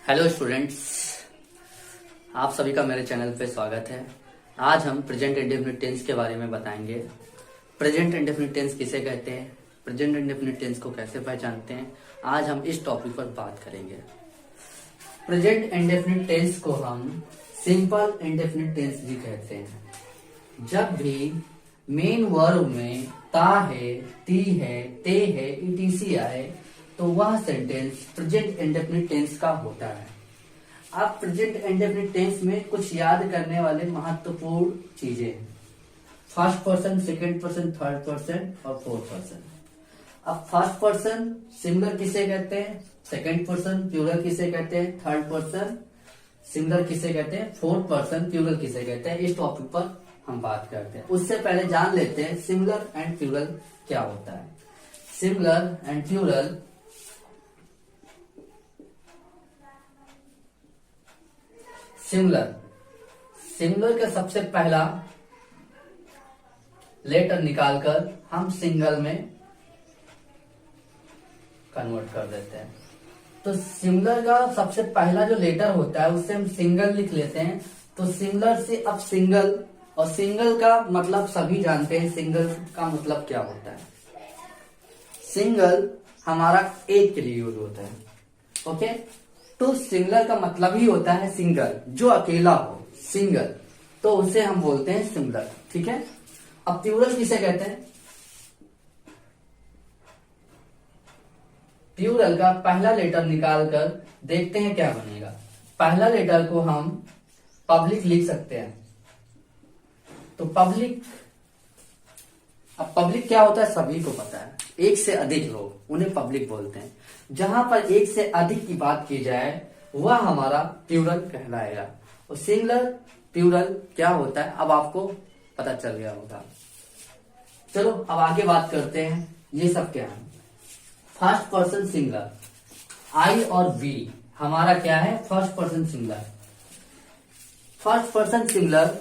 Hello students, आप सभी का मेरे चैनल पे स्वागत है। आज हम प्रेजेंट इंडेफिनिट टेंस के बारे में बताएंगे। प्रेजेंट इंडेफिनिट टेंस किसे कहते हैं, प्रेजेंट इंडेफिनिट टेंस को कैसे पहचानते हैं, आज हम इस टॉपिक पर बात करेंगे। प्रेजेंट इंडेफिनिट टेंस को हम सिंपल इंडेफिनिट टेंस भी कहते हैं। जब भी मेन वर्ब में ता है, ती है, ते है, ईटीसी आए तो वह सेंटेंस प्रेजेंट इंडेफिनिट टेंस का होता है। अब प्रेजेंट इंडेफिनिट टेंस में कुछ याद करने वाले महत्वपूर्ण चीजें हैं। First person, second person, third person और फोर्थ पर्सन। अब फर्स्ट पर्सन सिंगुलर किसे कहते हैं, सेकंड पर्सन प्लूरल किसे कहते हैं, थर्ड पर्सन सिंगुलर किसे कहते हैं, फोर्थ पर्सन प्लूरल किसे कहते हैं, इस टॉपिक पर हम बात करते हैं। उससे पहले जान लेते हैं सिंगुलर एंड प्लूरल क्या होता है। सिंगुलर एंड प्लूरल सिंगुलर का सबसे पहला लेटर निकालकर हम सिंगल में कन्वर्ट कर देते हैं। तो सिंगुलर का सबसे पहला जो लेटर होता है उससे हम सिंगल लिख लेते हैं। तो सिंगुलर से अब सिंगल, और सिंगल का मतलब सभी जानते हैं सिंगल का मतलब क्या होता है। सिंगल हमारा एक के लिए यूज होता है। ओके, तो सिंगुलर का मतलब ही होता है सिंगल, जो अकेला हो, सिंगल, तो उसे हम बोलते हैं सिंगुलर। ठीक है। अब प्लूरल किसे कहते हैं, प्लूरल का पहला लेटर निकालकर देखते हैं क्या बनेगा। पहला लेटर को हम पब्लिक लिख सकते हैं। तो पब्लिक, अब पब्लिक क्या होता है सभी को पता है, एक से अधिक लोग, उन्हें पब्लिक बोलते हैं। जहां पर एक से अधिक की बात की जाए वह हमारा प्लूरल कहलाएगा। और सिंगुलर प्लूरल क्या होता है अब आपको पता चल गया होगा। चलो अब आगे बात करते हैं, ये सब क्या है। फर्स्ट पर्सन सिंगुलर, आई और वी हमारा क्या है, first person singular. First person singular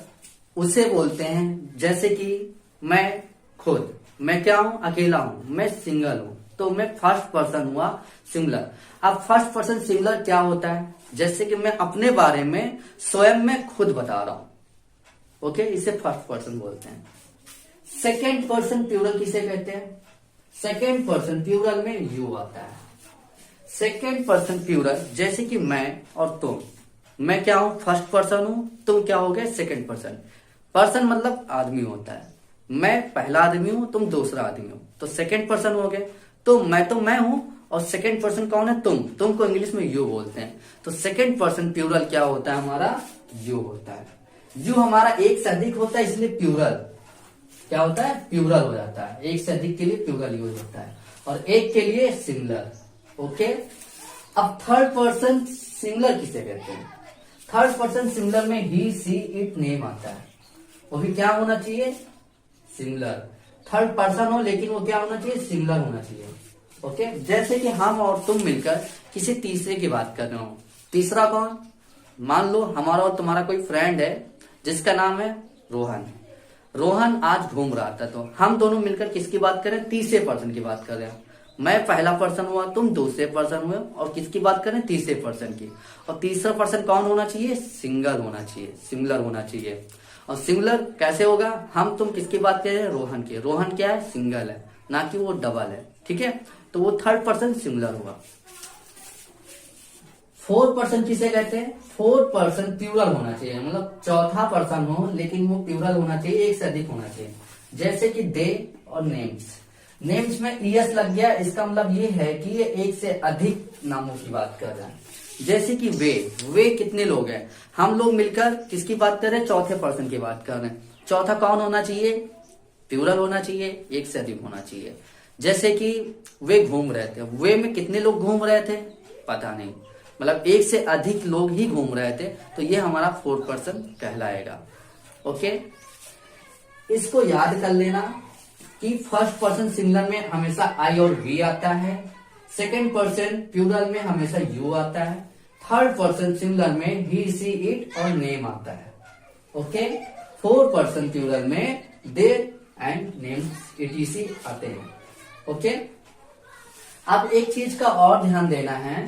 उसे बोलते हैं जैसे कि मैं खुद, मैं क्या हूं, अकेला हूं, मैं सिंगल हूं, तो मैं फर्स्ट पर्सन हुआ सिंगुलर। अब फर्स्ट पर्सन सिंगुलर क्या होता है, जैसे कि मैं अपने बारे में स्वयं में खुद बता रहा हूं। ओके, इसे फर्स्ट पर्सन बोलते हैं। सेकेंड पर्सन प्लूरल किसे कहते हैं, सेकेंड पर्सन प्लूरल में यू आता है। सेकेंड पर्सन प्लूरल जैसे कि मैं और तुम, मैं क्या हूं, फर्स्ट पर्सन हूं, तुम क्या हो गए, सेकेंड पर्सन। पर्सन मतलब आदमी होता है, मैं पहला आदमी हूं, तुम दूसरा आदमी हो, तो सेकेंड पर्सन हो गए। तो मैं हूं और सेकेंड पर्सन कौन है, तुम को इंग्लिश में यू बोलते हैं। तो सेकेंड पर्सन प्लूरल क्या होता है हमारा, यू होता है। यू हमारा एक से अधिक होता है, इसलिए प्लूरल क्या होता है, प्लूरल हो जाता है। एक से अधिक के लिए प्लूरल यूज होता है और एक के लिए सिंगुलर। ओके, अब थर्ड पर्सन सिंगुलर किसे कहते हैं, थर्ड पर्सन सिंगुलर में ही, सी, इट, नेम आता है। वो भी क्या होना चाहिए, सिंगुलर। थर्ड पर्सन हो लेकिन वो क्या होना चाहिए, सिंगुलर होना चाहिए। ओके, जैसे कि हम और तुम मिलकर किसी तीसरे की बात कर रहे हो। तीसरा कौन, मान लो हमारा और तुम्हारा कोई फ्रेंड है जिसका नाम है रोहन। रोहन आज घूम रहा था, तो हम दोनों मिलकर किसकी बात कर रहे हैं, तीसरे पर्सन की बात कर रहे हैं। मैं पहला पर्सन हुआ, तुम दूसरे पर्सन हुए, और किसकी बात करें, तीसरे पर्सन की। और तीसरा पर्सन कौन होना चाहिए, सिंगल होना चाहिए, सिंगुलर होना चाहिए। और सिंगुलर कैसे होगा, हम तुम किसकी बात कर रहे हैं, रोहन की। रोहन क्या है, सिंगल है, ना कि वो डबल है। ठीक है, तो वो थर्ड पर्सन सिंगुलर होगा। फोर्थ पर्सन किसे कहते हैं, फोर्थ पर्सन प्लूरल होना चाहिए, मतलब चौथा पर्सन हो लेकिन वो प्लूरल होना चाहिए, एक से अधिक होना चाहिए। जैसे कि दे और नेम्स, नेम्स में ईएस लग गया, इसका मतलब ये है कि ये एक से अधिक नामों की बात कर रहे हैं। जैसे कि वे कितने लोग हैं, हम लोग मिलकर किसकी बात कर रहे हैं, चौथे पर्सन की बात कर रहे हैं। चौथा कौन होना चाहिए, प्लूरल होना चाहिए, एक से अधिक होना चाहिए। जैसे कि वे घूम रहे थे, वे में कितने लोग घूम रहे थे, पता नहीं, मतलब एक से अधिक लोग ही घूम रहे थे, तो ये हमारा फोर्थ पर्सन कहलाएगा। ओके, इसको याद कर लेना कि फर्स्ट पर्सन सिंगुलर में हमेशा आई और वी आता है, सेकेंड पर्सन प्लूरल में हमेशा यू आता है, थर्ड पर्सन सिंगुलर में ही, सी, इट और नेम आता है। ओके, फोर्थ पर्सन प्लूरल में दे एंड नेम, इटीसी आते हैं। ओके, अब एक चीज का और ध्यान देना है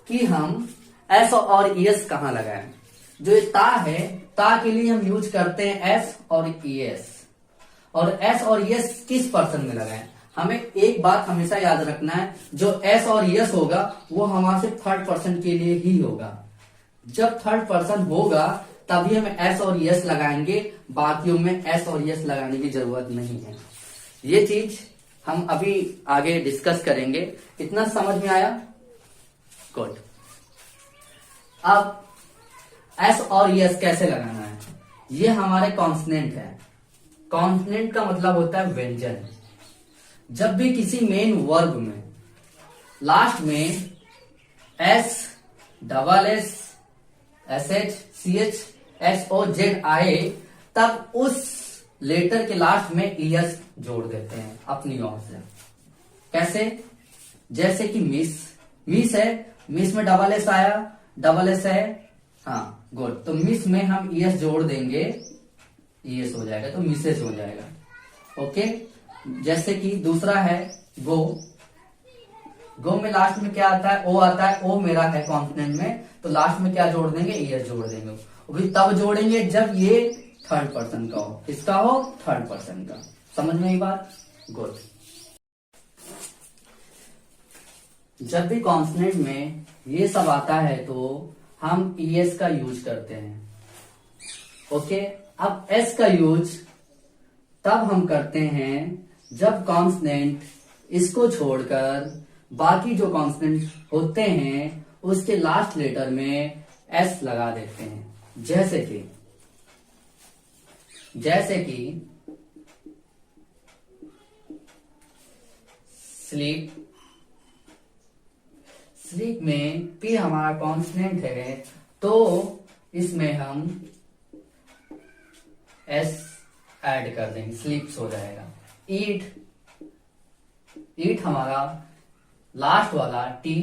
कि हम एस और ईएस कहाँ लगाएं? जो ये ता है, ता के लिए हम यूज करते हैं एस और ईएस। और एस और ईएस किस पर्सन में लगाएं? हमें एक बात हमेशा याद रखना है, जो एस और ईएस होगा वो हमारे सिर्फ थर्ड पर्सन के लिए ही होगा। जब थर्ड पर्सन होगा तभी हम एस और ईएस लगाएंगे, बाकियों में एस और ईएस लगाने की जरूरत नहीं है। ये चीज हम अभी आगे डिस्कस करेंगे। इतना समझ में आया? गुड। अब एस और ईएस कैसे लगाना है? ये हमारे कॉन्सनेंट है। कॉन्सनेंट का मतलब होता है व्यंजन। जब भी किसी मेन वर्ब में लास्ट में s, double s, s h, c h, s o z आए, तब उस लेटर के लास्ट में ईएस जोड़ देते हैं अपनी ओर से। कैसे? जैसे कि मिस, मिस है, मिस में डबल एस आया, डबल एस है, हाँ गुड, तो मिस में हम ईएस जोड़ देंगे, ईएस हो जाएगा, तो मिसेस हो जाएगा। ओके। जैसे कि दूसरा है गो, गो में लास्ट में क्या आता है? ओ आता है। ओ मेरा है कॉन्सोनेंट में, तो लास्ट में क्या जोड़ देंगे? ईएस जोड़ देंगे। वो भी तब जोड़ेंगे जब ये थर्ड पर्सन का हो। किसका हो? थर्ड पर्सन का। समझ में आई बात? गुड। जब भी कॉन्सोनेंट में ये सब आता है तो हम ईएस का यूज करते हैं। ओके। अब एस का यूज तब हम करते हैं जब कॉन्सोनेंट इसको छोड़कर बाकी जो कॉन्सोनेंट होते हैं उसके लास्ट लेटर में एस लगा देते हैं। जैसे कि स्लीप, स्लीप में पी हमारा कॉन्सोनेंट है तो इसमें हम एस ऐड कर देंगे, स्लीप्स हो जाएगा। ईट, ईट हमारा लास्ट वाला टी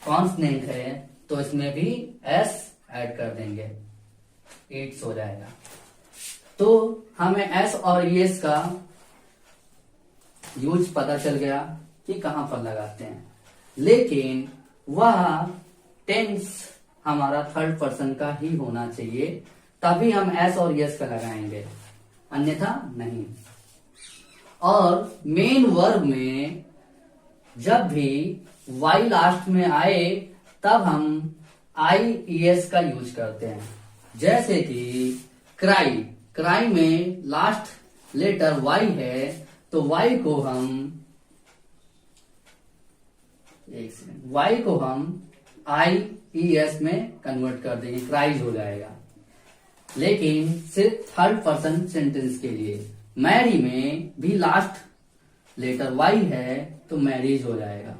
कॉन्सोनेंट है तो इसमें भी एस ऐड कर देंगे, ईट्स हो जाएगा। तो हमें एस और ईएस का यूज पता चल गया कि कहां पर लगाते हैं, लेकिन वह टेंस हमारा थर्ड पर्सन का ही होना चाहिए, तभी हम एस और ईएस का लगाएंगे, अन्यथा नहीं। और मेन वर्ब में जब भी वाई लास्ट में आए तब हम आई ईएस का यूज करते हैं। जैसे कि क्राई, क्राई में लास्ट लेटर वाई है तो वाई को हम, एक सेकंड, वाई को हम आई ईएस में कन्वर्ट कर देंगे, क्राइज हो जाएगा। लेकिन सिर्फ थर्ड पर्सन सेंटेंस के लिए। मैरी में भी लास्ट लेटर वाई है तो मैरिज हो जाएगा।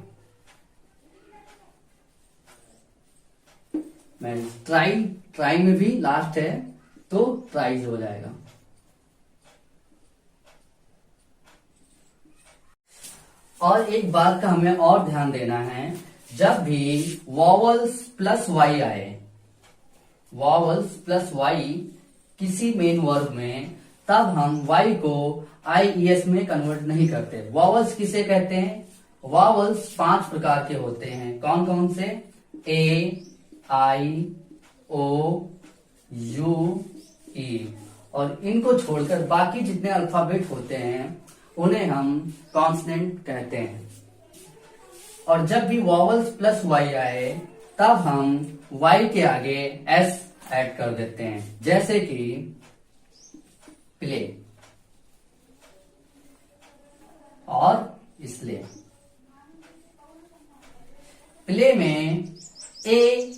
मैरिज। ट्राई, ट्राई में भी लास्ट है तो ट्राइज हो जाएगा। और एक बात का हमें और ध्यान देना है, जब भी वॉवल्स प्लस वाई आए, वॉवल्स प्लस वाई किसी मेन वर्ब में, तब हम वाई को आई ईएस में कन्वर्ट नहीं करते। वॉवल्स किसे कहते हैं? वॉवल्स 5 प्रकार के होते हैं। कौन कौन से? ए, आई, ओ, यू, ई। और इनको छोड़कर बाकी जितने अल्फाबेट होते हैं उन्हें हम कॉन्सोनेंट कहते हैं। और जब भी वॉवल्स प्लस वाई आए तब हम वाई के आगे एस ऐड कर देते हैं। जैसे कि प्ले और इसलिए। प्ले में ए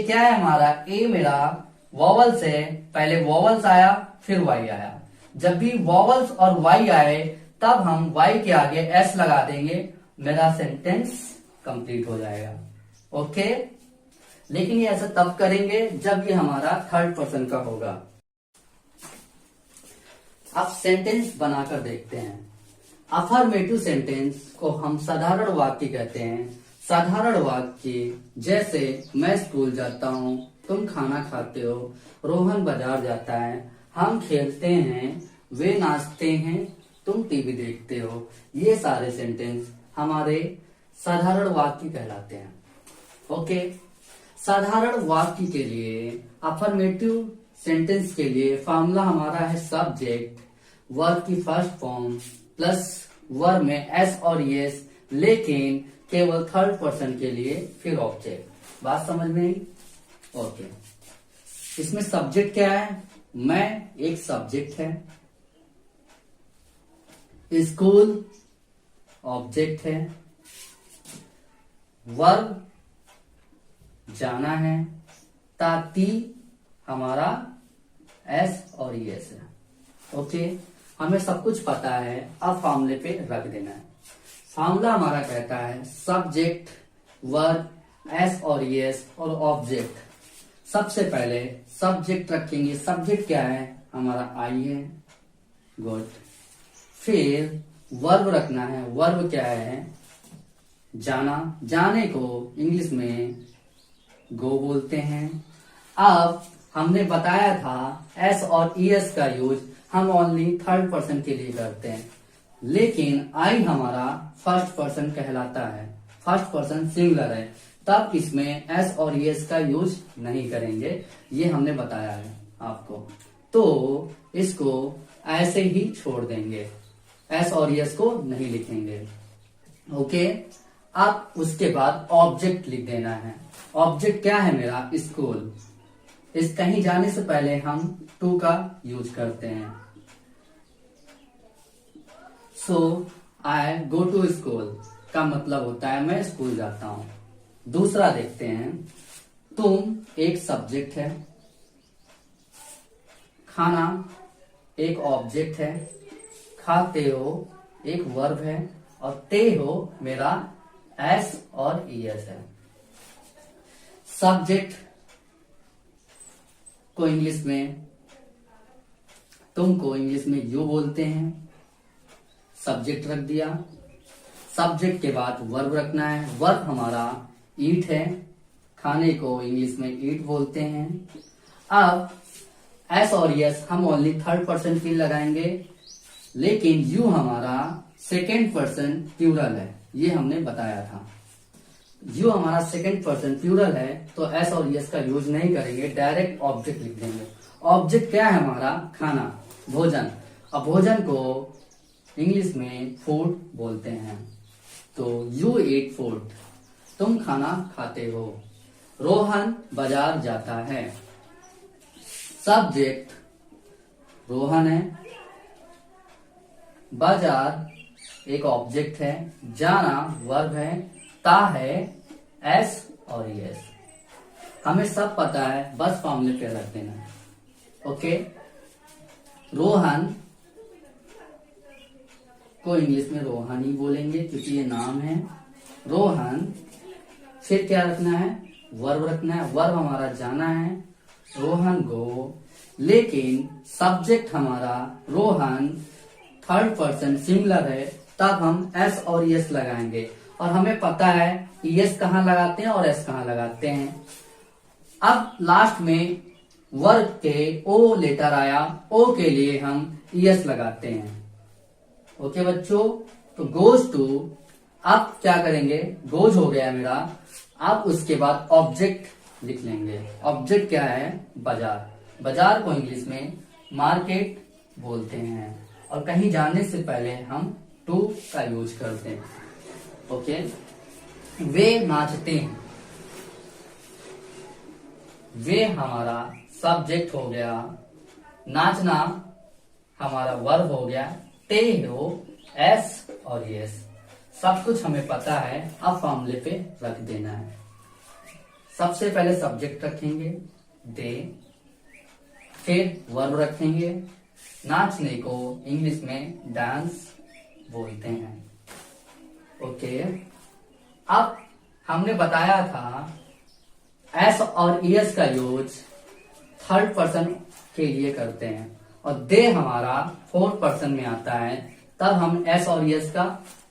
क्या है हमारा? ए मेरा वॉवल्स है, पहले वॉवल्स आया फिर वाई आया। जब भी वॉवल्स और वाई आए तब हम वाई के आगे एस लगा देंगे, मेरा सेंटेंस कंप्लीट हो जाएगा। ओके। लेकिन ये ऐसा तब करेंगे जब ये हमारा थर्ड पर्सन का होगा। अब सेंटेंस बनाकर देखते हैं। अफर्मेटिव सेंटेंस को हम साधारण वाक्य कहते हैं। साधारण वाक्य जैसे मैं स्कूल जाता हूँ, तुम खाना खाते हो, रोहन बाजार जाता है, हम खेलते हैं, वे नाचते हैं, तुम टीवी देखते हो। ये सारे सेंटेंस हमारे साधारण वाक्य कहलाते हैं। ओके। साधारण वाक्य के लिए, अफर्मेटिव सेंटेंस के लिए फॉर्मूला हमारा है सब्जेक्ट, वर्ब की फर्स्ट फॉर्म प्लस वर्ब में एस और एस, लेकिन केवल थर्ड पर्सन के लिए फिर ऑब्जेक्ट। बात समझ में आई? ओके। इसमें सब्जेक्ट क्या है? मैं एक सब्जेक्ट है, स्कूल ऑब्जेक्ट है, वर्ब जाना है, ताकि हमारा एस और एस है। ओके, हमें सब कुछ पता है, अब फॉर्मूले पे रख देना है। फॉर्मूला हमारा कहता है सब्जेक्ट, वर्ब, एस और एस और ऑब्जेक्ट। सबसे पहले सब्जेक्ट रखेंगे। सब्जेक्ट क्या है? हमारा आई है, गुड। फिर वर्ब रखना है। वर्ब क्या है? जाना। जाने को इंग्लिश में गो बोलते हैं। अब हमने बताया था एस और ईएस का यूज हम ओनली थर्ड पर्सन के लिए करते हैं, लेकिन आई हमारा फर्स्ट पर्सन कहलाता है, फर्स्ट पर्सन सिंगुलर है, तब इसमें एस और ईएस का यूज नहीं करेंगे, ये हमने बताया है आपको। तो इसको ऐसे ही छोड़ देंगे, एस और ईएस को नहीं लिखेंगे। ओके, अब उसके बाद ऑब्जेक्ट लिख देना है। ऑब्जेक्ट क्या है मेरा? स्कूल। इस कहीं जाने से पहले हम टू का यूज करते हैं। सो आई गो टू स्कूल का मतलब होता है मैं स्कूल जाता हूं। दूसरा देखते हैं, तुम एक सब्जेक्ट है, खाना एक ऑब्जेक्ट है, खाते हो एक वर्ब है, और ते हो मेरा एस और ईएस है। सब्जेक्ट को इंग्लिश में, तुमको इंग्लिश में यू बोलते हैं, सब्जेक्ट रख दिया। सब्जेक्ट के बाद वर्ब रखना है। वर्ब हमारा ईट है, खाने को इंग्लिश में ईट बोलते हैं। अब एस और यस हम ओनली थर्ड पर्सन की लगाएंगे, लेकिन यू हमारा सेकेंड पर्सन प्लूरल है, ये हमने बताया था। यू हमारा सेकेंड पर्सन प्लूरल है, तो एस और यस का यूज नहीं करेंगे, डायरेक्ट ऑब्जेक्ट लिख देंगे। ऑब्जेक्ट क्या है हमारा? खाना, भोजन। अब भोजन को इंग्लिश में फूड बोलते हैं, तो यू ईट फूड, तुम खाना खाते हो। रोहन बाजार जाता है। सब्जेक्ट रोहन है, बाजार एक ऑब्जेक्ट है, जाना वर्ब है, ता है एस और एस। हमें सब पता है, बस फॉर्मूले पे रख देना है। ओके, रोहन को इंग्लिश में रोहन ही बोलेंगे क्योंकि ये नाम है, रोहन। फिर क्या रखना है? वर्ब रखना है। वर्ब हमारा जाना है, रोहन गो, लेकिन सब्जेक्ट हमारा रोहन थर्ड पर्सन सिंगुलर है, तब हम एस और एस लगाएंगे। और हमें पता है एस कहाँ लगाते हैं और एस कहाँ लगाते हैं। अब लास्ट में वर्ब के ओ लेटर आया, ओ के लिए हम एस लगाते हैं। ओके बच्चों, तो गोज टू, अब क्या करेंगे? गोज हो गया मेरा। अब उसके बाद ऑब्जेक्ट लिख लेंगे। ऑब्जेक्ट क्या है? बाजार। बाजार को इंग्लिश में मार्केट बोलते हैं, और कहीं जाने से पहले हम टू का यूज करते हैं। ओके, वे नाचते हैं। वे हमारा सब्जेक्ट हो गया, नाचना हमारा वर्ब हो गया, ते हो एस और यस। सब कुछ हमें पता है, अब फॉर्मूले पे रख देना है। सबसे पहले सब्जेक्ट रखेंगे दे, फिर वर्ब रखेंगे। नाचने को इंग्लिश में डांस बोलते हैं। ओके, अब हमने बताया था एस और एस का यूज थर्ड पर्सन के लिए करते हैं, और दे हमारा फोर्थ पर्सन में आता है, तब हम एस और एस का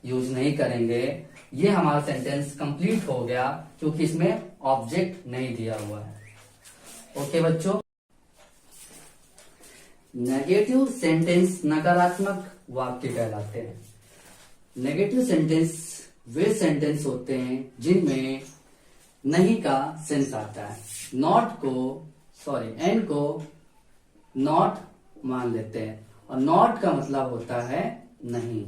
यूज नहीं करेंगे। ये हमारा सेंटेंस कंप्लीट हो गया क्योंकि इसमें ऑब्जेक्ट नहीं दिया हुआ है। ओके बच्चों, नेगेटिव सेंटेंस नकारात्मक वाक्य कहलाते हैं। नेगेटिव सेंटेंस वे सेंटेंस होते हैं जिनमें नहीं का सेंस आता है। एन को नॉट मान लेते हैं और नॉट का मतलब होता है नहीं।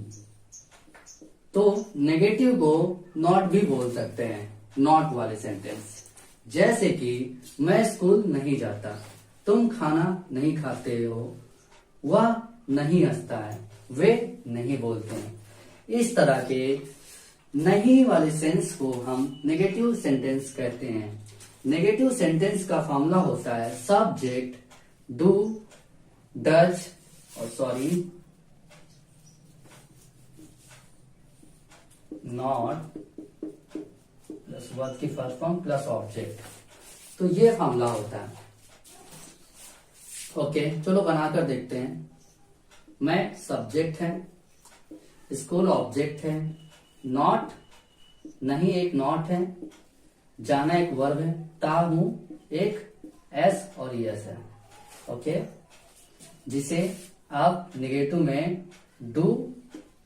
तो नेगेटिव को नॉट भी बोल सकते हैं, नॉट वाले सेंटेंस। जैसे कि मैं स्कूल नहीं जाता, तुम खाना नहीं खाते हो, वह नहीं हंसता है, वे नहीं बोलते हैं। इस तरह के नहीं वाले सेंस को हम नेगेटिव सेंटेंस कहते हैं। नेगेटिव सेंटेंस का फॉर्मूला होता है subject do does not plus verb की फर्स्ट फॉर्म प्लस ऑब्जेक्ट। तो ये फॉर्मूला होता है। ओके, चलो बनाकर देखते हैं। मैं सब्जेक्ट है, स्कूल ऑब्जेक्ट है, नॉट नहीं एक नॉट है, जाना एक वर्ब है, ता हूं एक एस और यस है। ओके, जिसे आप नेगेटिव में डू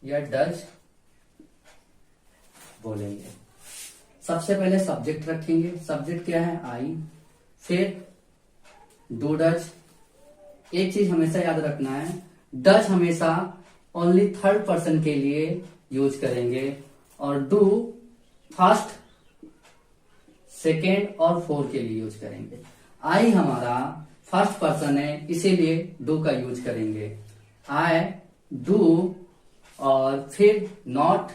या डज बोलेंगे। सबसे पहले सब्जेक्ट रखेंगे। सब्जेक्ट क्या है? आई। फिर डू डज। एक चीज हमेशा याद रखना है, डज हमेशा ओनली थर्ड पर्सन के लिए यूज करेंगे और डू फर्स्ट, सेकेंड और फोर्थ के लिए यूज करेंगे। आई हमारा फर्स्ट पर्सन है, इसीलिए डू का यूज करेंगे। आई डू और फिर नॉट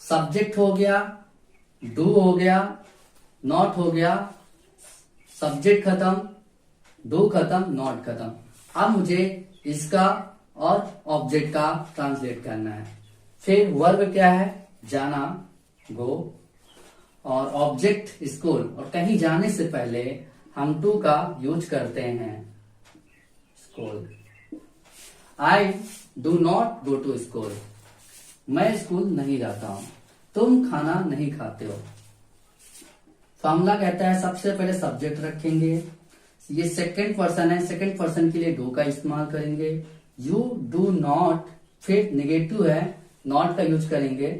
सब्जेक्ट हो गया, डू हो गया, नॉट हो गया, सब्जेक्ट खत्म, डू खत्म, नॉट खत्म। अब मुझे इसका और ऑब्जेक्ट का ट्रांसलेट करना है। फिर वर्ब क्या है? जाना, गो, और ऑब्जेक्ट स्कूल। और कहीं जाने से पहले हम टू का यूज करते हैं, school. I do not go to school. मैं स्कूल नहीं जाता हूं, तुम खाना नहीं खाते हो। फॉर्मूला कहता है सबसे पहले सब्जेक्ट रखेंगे, ये सेकंड पर्सन है, सेकंड पर्सन के लिए डू का इस्तेमाल करेंगे। यू डू नॉट, फिर नेगेटिव है, नॉट का यूज करेंगे।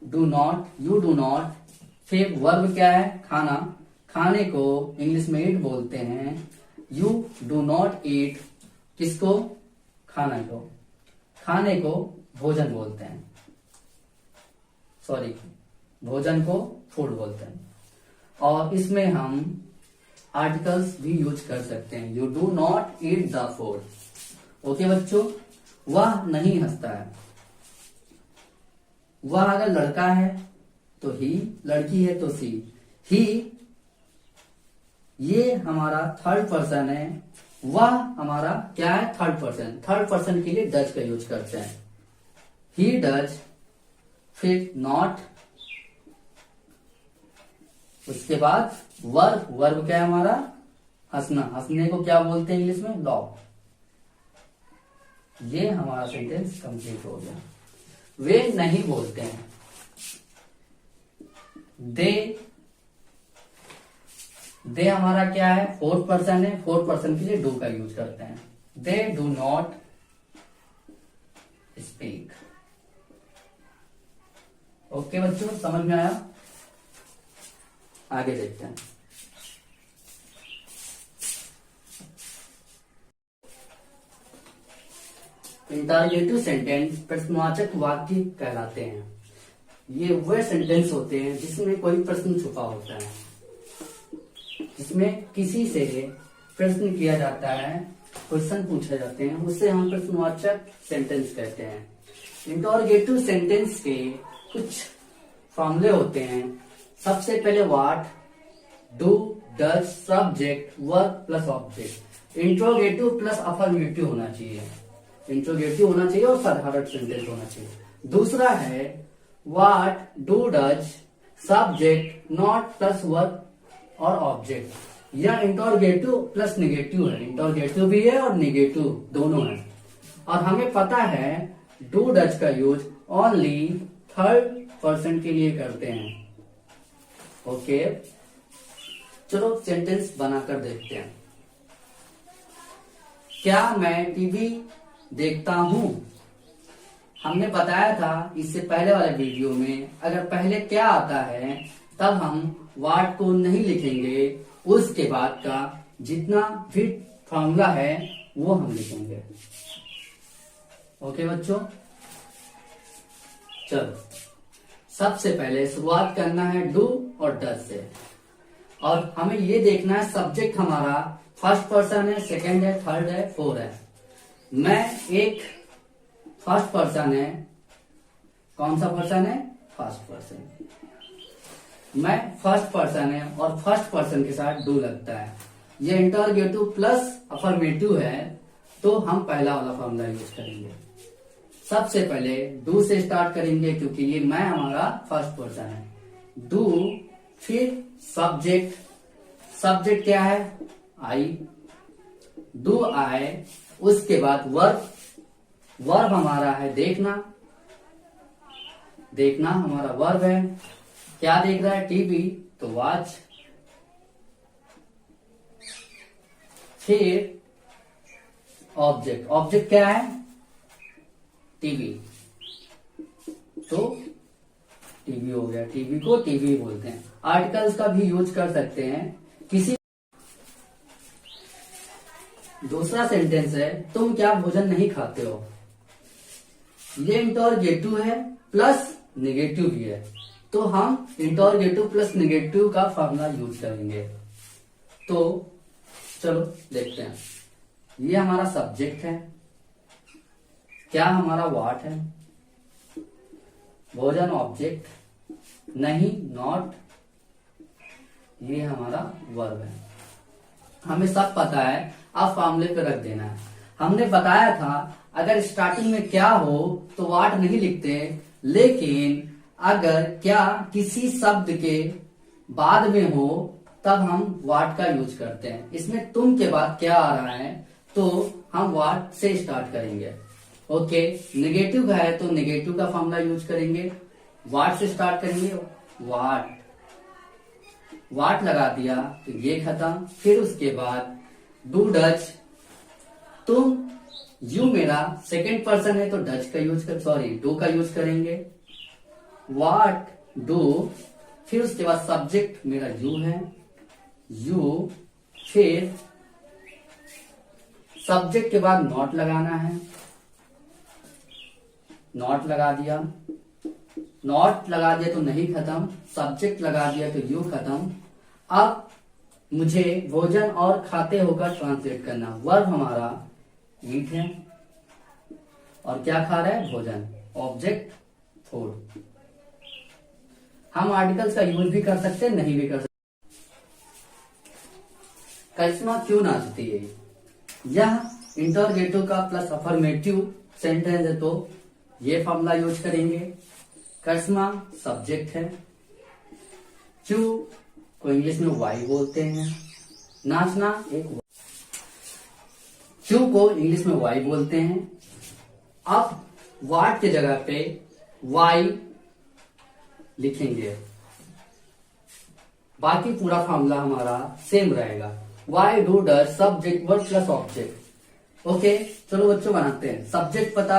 Do not, you do not. फिर वर्ब क्या है? खाना। खाने को इंग्लिश में ईट बोलते हैं। You do not eat. किसको? खाना को। खाने को भोजन बोलते हैं, भोजन को फूड बोलते हैं। और इसमें हम आर्टिकल्स भी यूज कर सकते हैं। You do not eat the food. Okay बच्चों, वह नहीं हंसता है। वह अगर लड़का है तो ही, लड़की है तो सी। ही ये हमारा थर्ड पर्सन है, वह हमारा क्या है? Third person. थर्ड पर्सन के लिए डज का यूज करते हैं। ही डज, फिर नॉट, उसके बाद वर्ब। वर्ब क्या है हमारा? हंसना। हंसने को क्या बोलते हैं इंग्लिश में? लॉफ। ये हमारा सेंटेंस कंप्लीट हो गया। वे नहीं बोलते हैं। दे हमारा क्या है? फोर्थ पर्सन है, फोर्थ पर्सन के लिए डू का यूज करते हैं। They do not speak. Okay बच्चों, समझ में आया? आगे देखते हैं। इंटरोगेटिव सेंटेंस प्रश्नवाचक वाक्य कहलाते हैं। ये वह सेंटेंस होते हैं जिसमें कोई प्रश्न छुपा होता है, जिसमें किसी से प्रश्न किया जाता है, क्वेश्चन पूछे जाते हैं, उससे हम प्रश्नवाचक सेंटेंस कहते हैं। इंटरोगेटिव सेंटेंस के कुछ फॉर्मूले होते हैं। सबसे पहले what, do, does, subject, verb plus object. Interrogative plus affirmative होना चाहिए। इंट्रोगेटिव होना चाहिए और साधारण सेंटेंस होना चाहिए। दूसरा है what, do, does, subject, not plus verb और ऑब्जेक्ट। यह इंटरोगेटिव प्लस नेगेटिव है। इंटरोगेटिव भी है और नेगेटिव दोनों है। और हमें पता है डू डज का यूज ओनली थर्ड पर्सन के लिए करते हैं। ओके, चलो सेंटेंस बनाकर देखते हैं। क्या मैं टीवी देखता हूं? हमने बताया था इससे पहले वाले वीडियो में, अगर पहले क्या आता है तब हम व्हाट को नहीं लिखेंगे, उसके बाद का जितना भी फॉर्मूला है वो हम लिखेंगे। ओके बच्चों, चलो सबसे पहले शुरुआत करना है डू और डज से, और हमें ये देखना है सब्जेक्ट हमारा फर्स्ट पर्सन है, सेकंड है, थर्ड है, फोर्थ है। मैं एक फर्स्ट पर्सन है, कौन सा पर्सन है? First person. मैं फर्स्ट पर्सन है और फर्स्ट पर्सन के साथ डू लगता है। ये इंटरोगेटिव प्लस अफर्मेटिव है, तो हम पहला वाला फॉर्मूला यूज करेंगे। सबसे पहले डू से स्टार्ट करेंगे क्योंकि ये मैं हमारा फर्स्ट पर्सन है। डू, फिर सब्जेक्ट, सब्जेक्ट क्या है? आई, डू आई, उसके बाद वर्ब, वर्ब हमारा है देखना, देखना हमारा वर्ब है। क्या देख रहा है? टीवी, तो वॉच। फिर ऑब्जेक्ट, ऑब्जेक्ट क्या है? टीवी, तो टीवी हो गया, टीवी को टीवी बोलते हैं। आर्टिकल्स का भी यूज कर सकते हैं। किसी दूसरा सेंटेंस है, तुम क्या भोजन नहीं खाते हो? ये इंटरोगेटिव है प्लस नेगेटिव भी है, तो हम इंटरोगेटिव प्लस नेगेटिव का फॉर्मूला यूज करेंगे। तो चलो देखते हैं। ये हमारा सब्जेक्ट है, क्या हमारा व्हाट है? भोजन ऑब्जेक्ट, नहीं नॉट, ये हमारा वर्ब है। हमें सब पता है, अब फॉर्मूले पे रख देना है। हमने बताया था अगर स्टार्टिंग में क्या हो तो व्हाट नहीं लिखते, लेकिन अगर क्या किसी शब्द के बाद में हो तब हम व्हाट का यूज करते हैं। इसमें तुम के बाद क्या आ रहा है तो हम व्हाट से स्टार्ट करेंगे। ओके, नेगेटिव का है तो नेगेटिव का फॉर्मूला यूज करेंगे। व्हाट से स्टार्ट करेंगे, व्हाट, व्हाट लगा दिया तो ये खत्म। फिर उसके बाद डू डच, तुम, यू मेरा सेकंड पर्सन है तो डच का यूज कर, सॉरी डू का यूज करेंगे। व्हाट, डू, फिर उसके बाद सब्जेक्ट मेरा यू है, यू, फिर सब्जेक्ट के बाद नॉट लगाना है, नॉट लगा दिया, नॉट लगा दिया तो नहीं खत्म, सब्जेक्ट लगा दिया तो यू खत्म। अब मुझे भोजन और खाते होकर ट्रांसलेट करना। वर्ब हमारा ईट है और क्या खा रहा है? भोजन, ऑब्जेक्ट फूड। हम आर्टिकल्स का यूज भी कर सकते हैं, नहीं भी कर सकते। करिश्मा क्यों नाचती है? यह इंटरोगेटिव का प्लस अफर्मेटिव सेंटेंस है, तो ये फॉर्मूला यूज करेंगे। करिश्मा सब्जेक्ट है, क्यों को इंग्लिश में वाई बोलते हैं, नाचना एक, क्यों को इंग्लिश में वाई बोलते हैं। अब व्हाट के जगह पे वाई लिखेंगे, बाकी पूरा फॉर्मूला हमारा सेम रहेगा। Why, do, does, subject, verb plus object. Okay, चलो बच्चों बनाते हैं। सब्जेक्ट पता,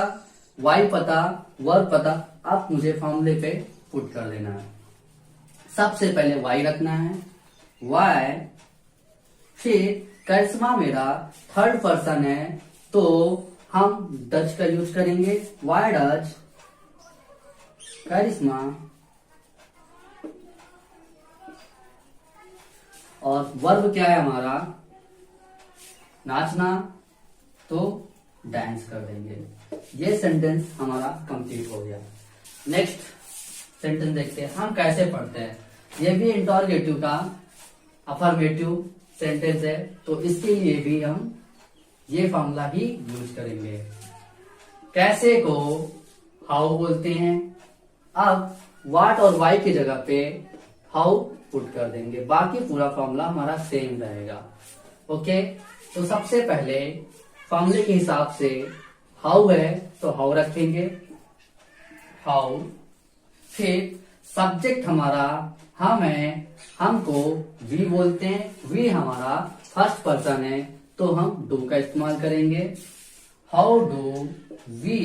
वाई पता, वर्ब पता, अब मुझे फॉर्मूले पे पुट कर देना है। सबसे पहले वाई रखना है, वाई, फिर करिश्मा मेरा थर्ड पर्सन है तो हम डच का यूज करेंगे। वाई डच करिश्मा, और वर्ब क्या है हमारा? नाचना, तो डांस कर देंगे। ये सेंटेंस हमारा कंप्लीट हो गया। नेक्स्ट सेंटेंस देखते हैं हम कैसे पढ़ते हैं। ये भी इंटरोगेटिव का अफर्मेटिव सेंटेंस है, तो इसके लिए भी हम ये फॉर्मूला ही यूज करेंगे। कैसे को हाउ बोलते हैं। अब व्हाट और वाई की जगह पे हाउ पुट कर देंगे, बाकी पूरा फॉर्मूला हमारा सेम रहेगा। ओके, तो सबसे पहले फॉर्मूले के हिसाब से हाउ है तो हाउ रखेंगे, हाउ। फिर सब्जेक्ट हमारा हम है, हमको वी बोलते हैं, वी हमारा फर्स्ट पर्सन है तो हम डू का इस्तेमाल करेंगे। हाउ डू वी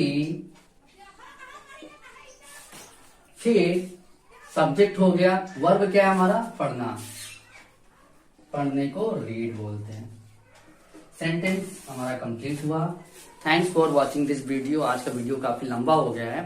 फिर सब्जेक्ट हो गया, वर्ब क्या है हमारा, पढ़ना, पढ़ने को रीड बोलते हैं। सेंटेंस हमारा कंप्लीट हुआ। Thanks for watching this video. आज का वीडियो काफी लंबा हो गया है।